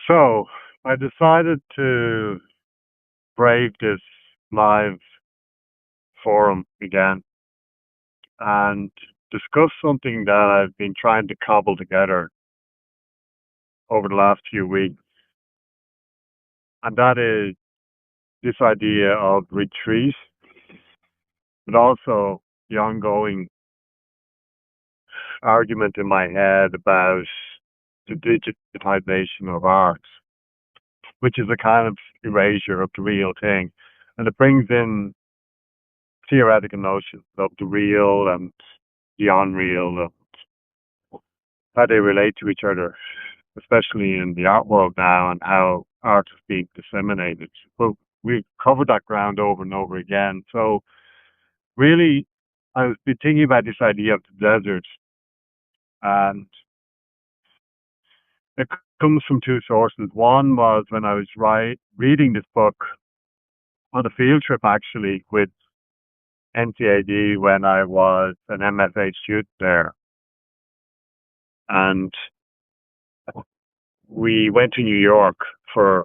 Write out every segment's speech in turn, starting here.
So I decided to brave this live forum again and discuss something that I've been trying to cobble together over the last few weeks. And that is this idea of retreat, but also the ongoing argument in my head about the digitization of art, which is a kind of erasure of the real thing. And it brings in theoretical notions of the real and the unreal, how they relate to each other, especially in the art world now, and how art is being disseminated. But we've covered that ground over and over again. So really, I've been thinking about this idea of the desert, and it comes from two sources. One was when I was reading this book on a field trip, actually, with NCAD when I was an MFA student there. And we went to New York for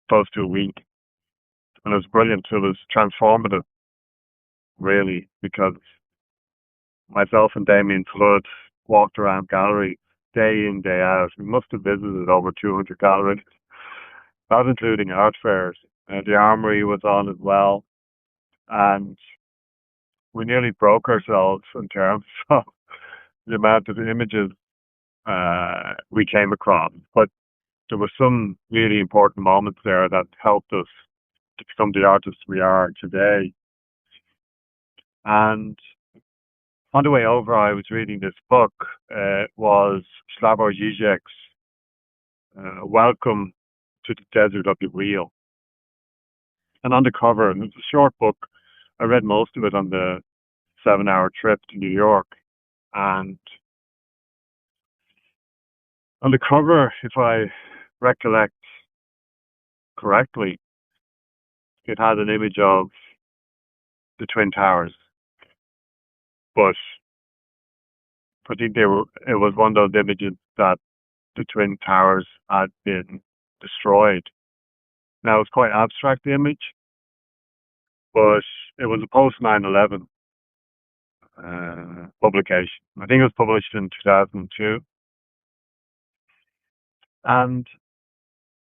close to a week, and it was brilliant. It was transformative, really, because myself and Damien Flood walked around galleries day in, day out. We must have visited over 200 galleries, not including art fairs. The Armory was on as well, and we nearly broke ourselves in terms of the amount of images we came across. But there were some really important moments there that helped us to become the artists we are today. And on the way over, I was reading this book. It was Slavoj Žižek's Welcome to the Desert of the Real. And on the cover, and it's a short book, I read most of it on the 7-hour trip to New York. And on the cover, if I recollect correctly, it had an image of the Twin Towers. But I think it was one of those images that the Twin Towers had been destroyed. Now, it's quite abstract, the image, but it was a post 9/11 publication. I think it was published in 2002. And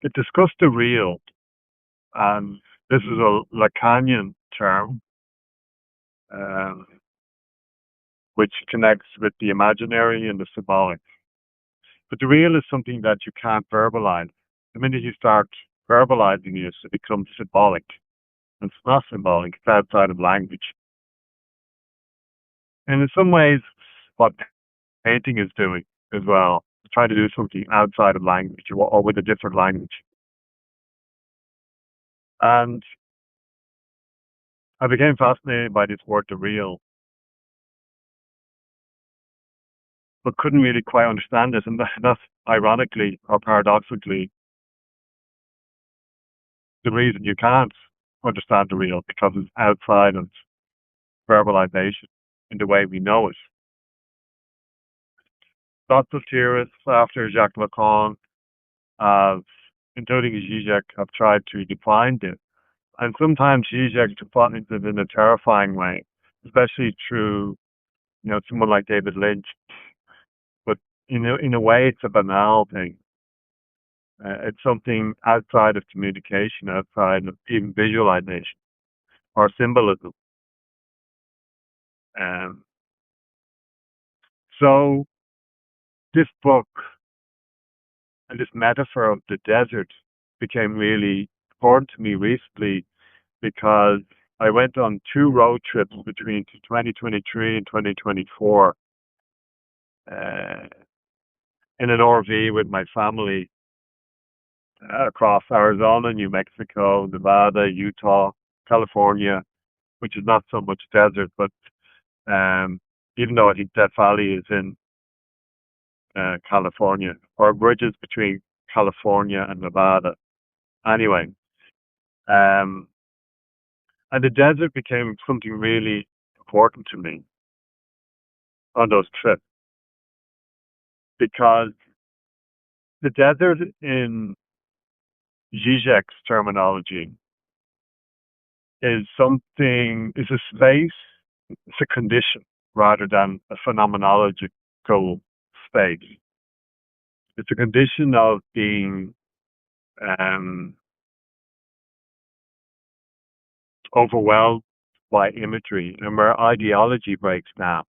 it discussed the real. And this is a Lacanian term, um, which connects with the imaginary and the symbolic. But the real is something that you can't verbalize. The minute you start verbalizing it, it becomes symbolic. And it's not symbolic, it's outside of language. And in some ways, what painting is doing as well, trying to do something outside of language or with a different language. And I became fascinated by this word, the real, but couldn't really quite understand it. And that's ironically or paradoxically the reason you can't understand the real, because it's outside of verbalization in the way we know it. Lots of theorists after Jacques Lacan have, including Zizek, have tried to define this. And sometimes Zizek defines it in a terrifying way, especially through, someone like David Lynch. But in a way, it's a banal thing. It's something outside of communication, outside of even visualization or symbolism. Um, so this book and this metaphor of the desert became really important to me recently, because I went on 2 road trips between 2023 and 2024 in an RV with my family across Arizona, New Mexico, Nevada, Utah, California, which is not so much desert, but even though I think Death Valley is in California, or bridges between California and Nevada. Anyway, and the desert became something really important to me on those trips, because the desert in Zizek's terminology is a space, it's a condition rather than a phenomenological space. It's a condition of being um, overwhelmed by imagery and where ideology breaks down.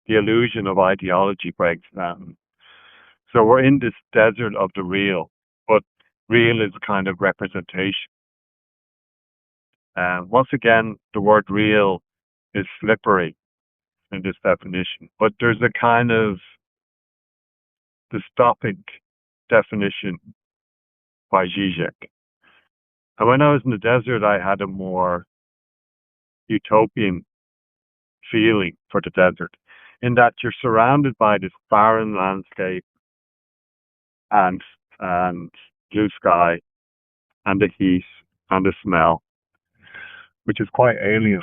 The illusion of ideology breaks down. So we're in this desert of the real, but real is kind of representation. Once again, the word real is slippery in this definition, but there's a kind of dystopic definition by Zizek. And when I was in the desert, I had a more utopian feeling for the desert, in that you're surrounded by this barren landscape and and blue sky and the heat and the smell, which is quite alien.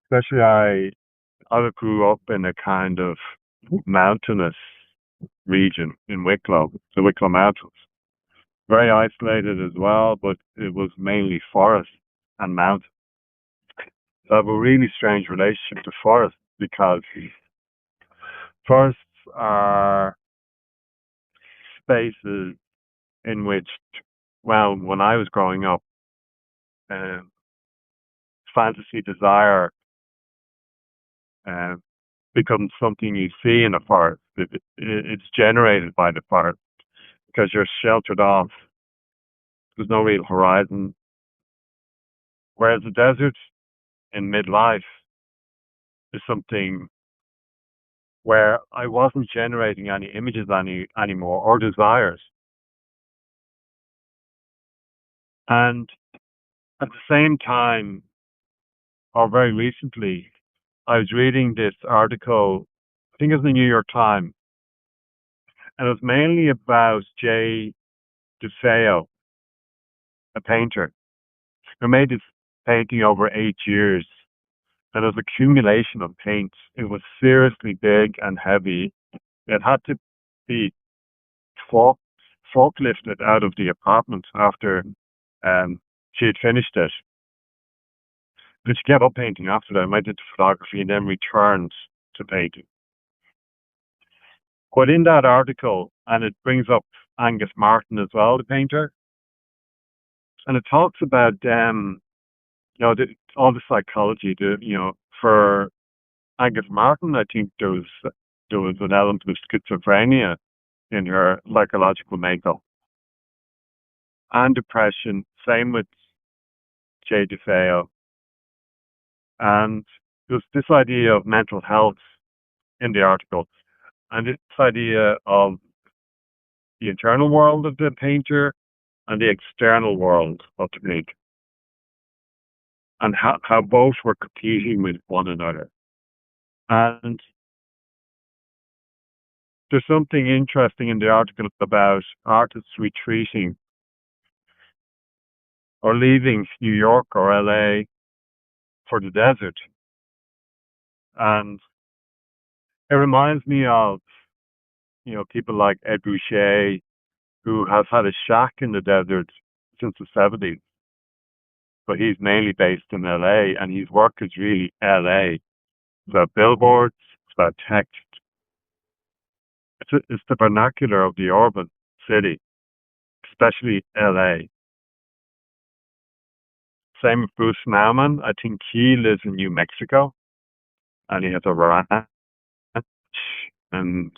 Especially I grew up in a kind of mountainous region in Wicklow, the Wicklow Mountains. Very isolated as well, but it was mainly forest and mountain. So I have a really strange relationship to forests because forests are spaces in which, well, when I was growing up, uh, fantasy desire uh, becomes something you see in a forest. It's generated by the forest because you're sheltered off. There's no real horizon. Whereas the desert in midlife is something where I wasn't generating any images anymore or desires. And at the same time, or very recently, I was reading this article, I think it was in the New York Times, and it was mainly about Jay DeFeo, a painter, who made this painting over 8 years. And it was accumulation of paints. It was seriously big and heavy. It had to be fork, forklifted out of the apartment after she had finished it. But she gave up painting after that, went into photography, and then returned to painting. But in that article, and it brings up Angus Martin as well, the painter, and it talks about all the psychology. For Angus Martin, I think there was an element of schizophrenia in her psychological makeup and depression. Same with Jay DeFeo, and there's this idea of mental health in the article, and this idea of the internal world of the painter and the external world of the painter, and how both were competing with one another. And there's something interesting in the article about artists retreating or leaving New York or LA for the desert. And it reminds me of, people like Ed Boucher, who has had a shack in the desert since the 70s, but he's mainly based in LA, and his work is really LA. It's about billboards, it's about text. It's the vernacular of the urban city, especially LA. Same with Bruce Nauman. I think he lives in New Mexico, and he has a ranch, and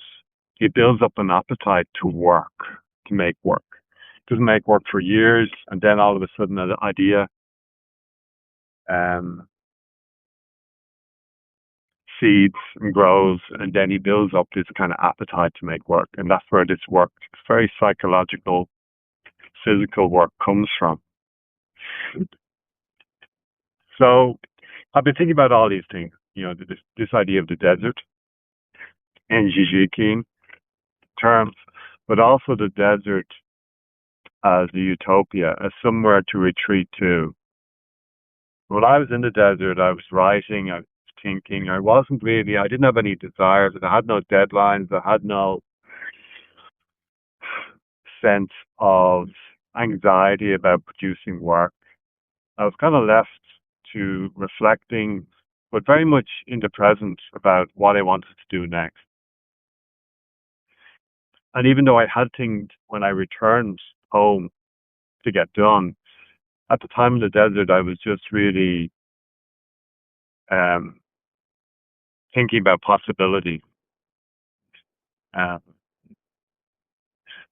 he builds up an appetite to work, to make work. Doesn't make work for years, and then all of a sudden an idea um, seeds and grows, and then he builds up this kind of appetite to make work, and that's where this work, very psychological, physical work, comes from. So I've been thinking about all these things, this idea of the desert in Zizekian terms, but also the desert as a utopia, as somewhere to retreat to. When I was in the desert, I was writing, I was thinking, I didn't have any desires, I had no deadlines, I had no sense of anxiety about producing work. I was kind of left to reflecting, but very much in the present about what I wanted to do next. And even though I had things when I returned home to get done, at the time in the desert, I was just really um, thinking about possibility. Um,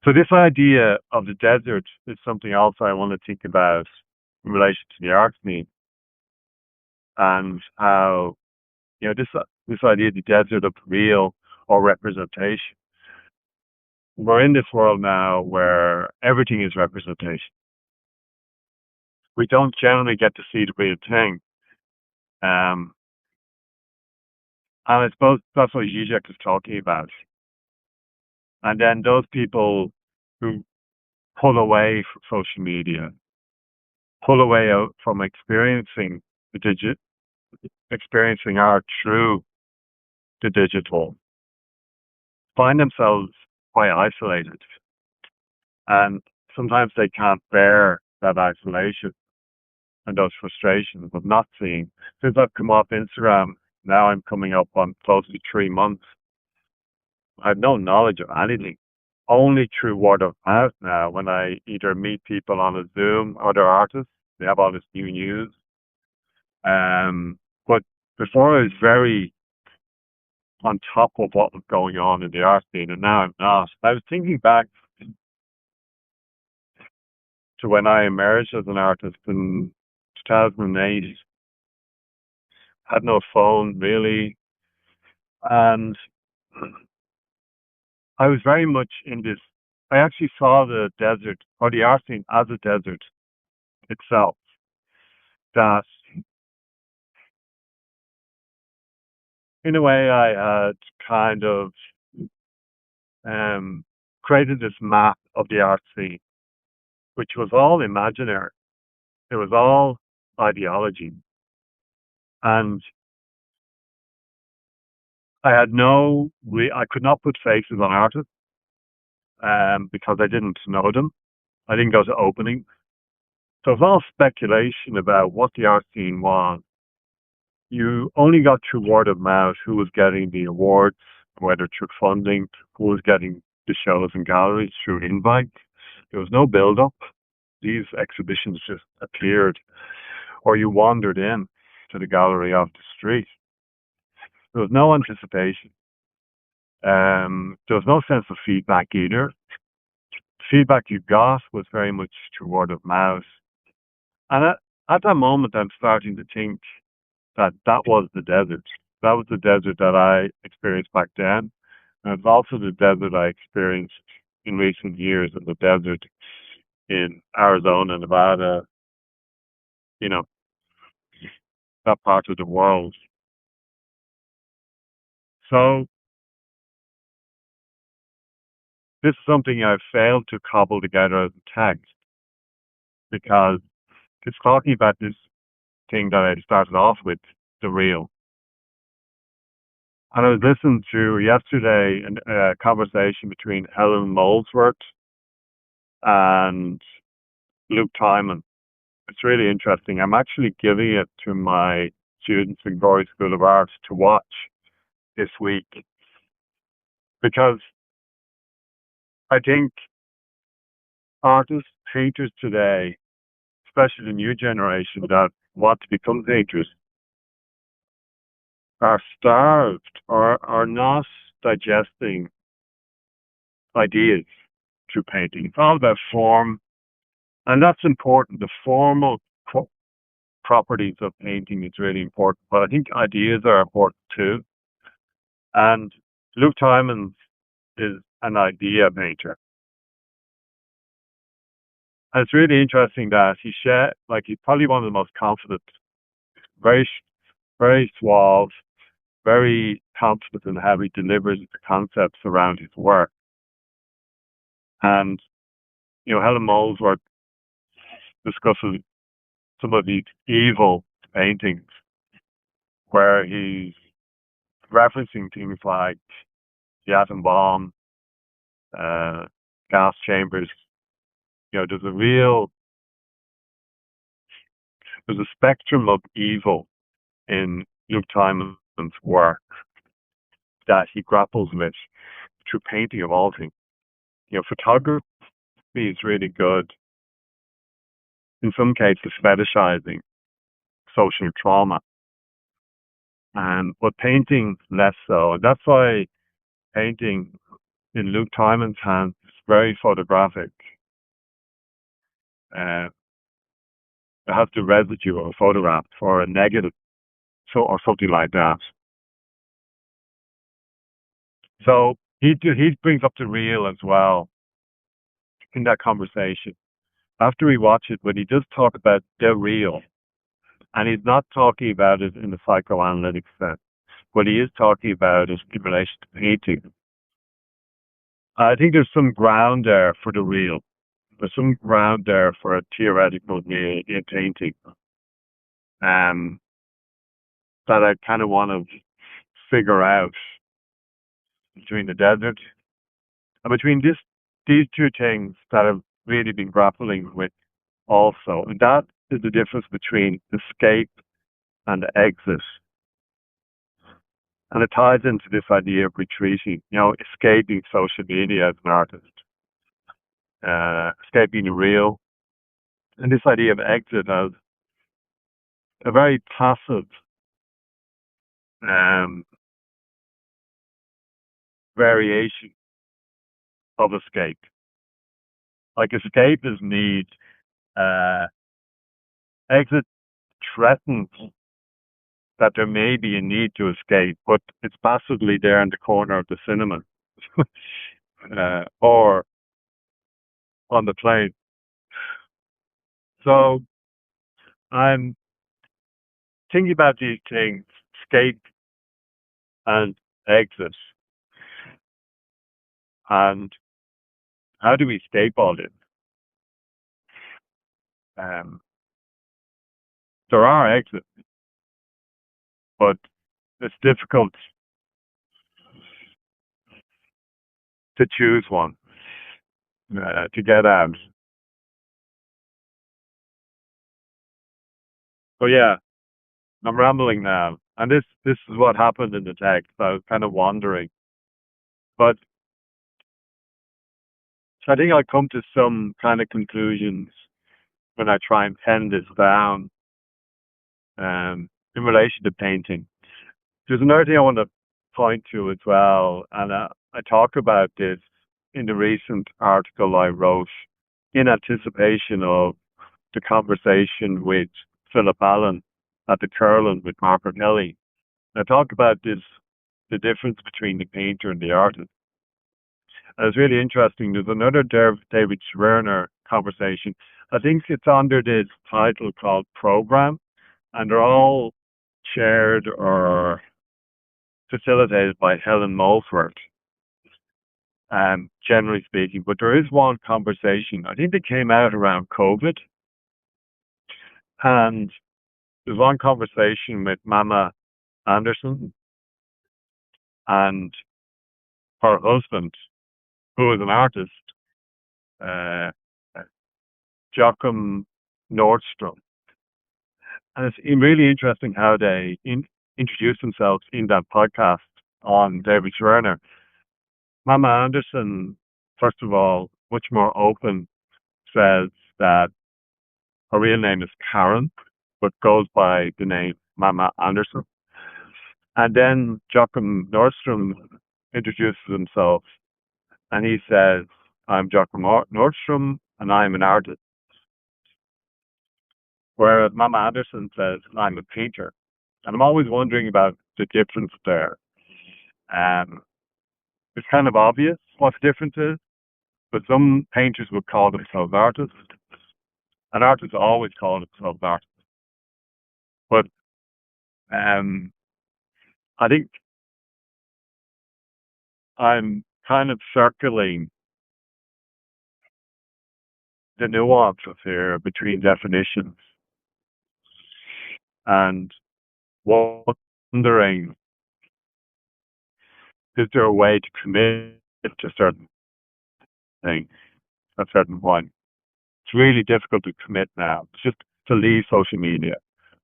so this idea of the desert is something also I want to think about in relation to the art scene and how this idea of the desert of real or representation. We're in this world now where everything is representation. We don't generally get to see the real thing. Um, and I suppose that's what Zizek is talking about. And then those people who pull away from social media, pull away out from experiencing experiencing art through the digital, find themselves quite isolated. And sometimes they can't bear that isolation and those frustrations of not seeing. Since I've come off Instagram, now I'm coming up on close to 3 months. I have no knowledge of anything. Only through word of mouth now, when I either meet people on a Zoom, other artists, they have all this new news. But before I was very on top of what was going on in the art scene, and now I'm not. I was thinking back to when I emerged as an artist in 2008. Had no phone really, and I was very much in this. I actually saw the desert or the art scene as a desert itself. That in a way I had kind of um, created this map of the art scene, which was all imaginary. It was all ideology, and I had I could not put faces on artists because I didn't know them. I didn't go to openings, so it was all speculation about what the art scene was. You only got through word of mouth who was getting the awards, whether through funding, who was getting the shows and galleries through invite. There was no build up. These exhibitions just appeared, or you wandered in to the gallery off the street. There was no anticipation. There was no sense of feedback either. The feedback you got was very much through word of mouth. And at that moment, I'm starting to think that was the desert. That was the desert that I experienced back then. And it's also the desert I experienced in recent years, in the desert in Arizona, Nevada, you know, that part of the world. So this is something I've failed to cobble together as a text because it's talking about this thing that I started off with, the real. And I was listening to yesterday a conversation between Helen Molesworth and Luke Timon. It's really interesting. I'm actually giving it to my students in Galway School of Art to watch this week because I think artists, painters today, especially the new generation that want to become painters, are starved or are not digesting ideas through painting. It's all about form, and that's important. The formal properties of painting is really important, but I think ideas are important too. And Luke Timons is an idea painter. And it's really interesting that he's probably one of the most confident, very, very suave, very confident in how he delivers the concepts around his work. And, Helen Molesworth discusses some of these evil paintings where he's referencing things like the atom bomb, gas chambers, There's a spectrum of evil in Luke Tymon's work that he grapples with through painting of all things. Photography is really good in some cases fetishizing social trauma, but painting less so. And that's why painting in Luke Tymon's hands is very photographic. Uh, it has the residue of a photograph or a negative, or something like that. So he brings up the real as well in that conversation. After we watch it, when he does talk about the real, and he's not talking about it in the psychoanalytic sense, what he is talking about is in relation to painting. I think there's some ground there for the real. There's some ground there for a theoretical real in painting. Um, that I kind of want to figure out between the desert and between these two things that I've really been grappling with also. And that is the difference between escape and exit. And it ties into this idea of retreating, escaping social media as an artist, escaping the real, and this idea of exit as a very passive um, variation of escape. Like escape is need, uh, exit threatens that there may be a need to escape, but it's passively there in the corner of the cinema or on the plane. So I'm thinking about these things, escape and exit, and how do we escape all this? Um, there are exits, but it's difficult to choose one to get out. So yeah, I'm rambling now, and this is what happened in the text. I was kind of wandering, but so I think I'll come to some kind of conclusions when I try and pen this down in relation to painting. There's another thing I want to point to as well, and I talk about this in the recent article I wrote in anticipation of the conversation with Philip Allen at the Curlin with Margaret Kelly. I talk about the difference between the painter and the artist. And it's really interesting. There's another David Schwerner conversation. I think it's under this title called Program, and they're all chaired or facilitated by Helen Molesworth, generally speaking. But there is one conversation, I think they came out around COVID, and there's one conversation with Mama Anderson and her husband, who is an artist, uh, Joachim Nordstrom. And it's really interesting how they introduce themselves in that podcast on David Schwerner. Mama Anderson, first of all, much more open, says that her real name is Karen, but goes by the name Mama Anderson. And then Joachim Nordstrom introduces himself and he says, I'm Joachim Nordstrom and I'm an artist. Whereas Mama Anderson says, I'm a painter. And I'm always wondering about the difference there. It's kind of obvious what the difference is, but some painters would call themselves artists, and artists always call themselves artists. But I think I'm kind of circling the nuances here between definitions and wondering, is there a way to commit to certain things at certain point? really difficult to commit now. It's just to leave social media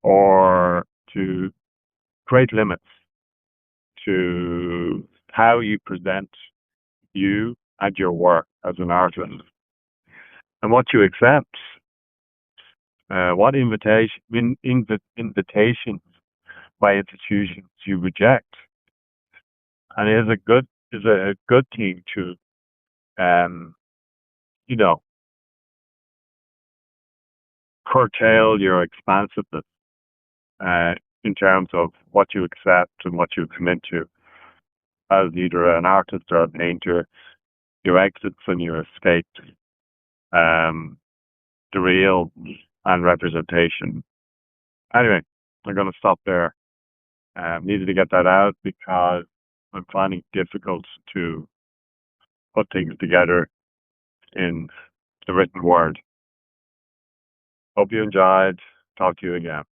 or to create limits to how you present you and your work as an artist and what you accept, what invitations by institutions you reject. And it is a good thing to um, you know, curtail your expansiveness uh, in terms of what you accept and what you commit to as either an artist or a painter, your exits and your escapes, um, the real and representation. Anyway, I'm going to stop there. Needed to get that out because I'm finding it difficult to put things together in the written word. Hope you enjoyed. Talk to you again.